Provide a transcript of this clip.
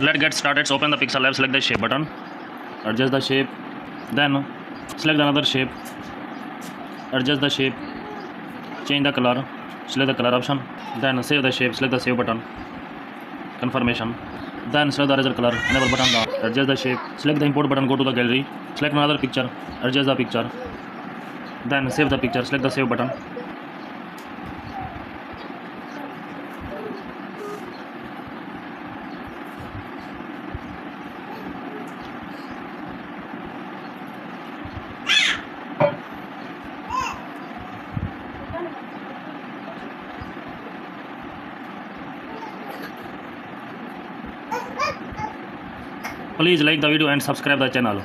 Let's get started. So open the pixel lab, select the shape button, adjust the shape, then select another shape, adjust the shape, change the color, select the color option, then save the shape, select the save button, confirmation, then select the eraser color, enable button down, adjust the shape, select the import button, go to the gallery, select another picture, adjust the picture, then save the picture, select the save button. Please like the video and subscribe the channel.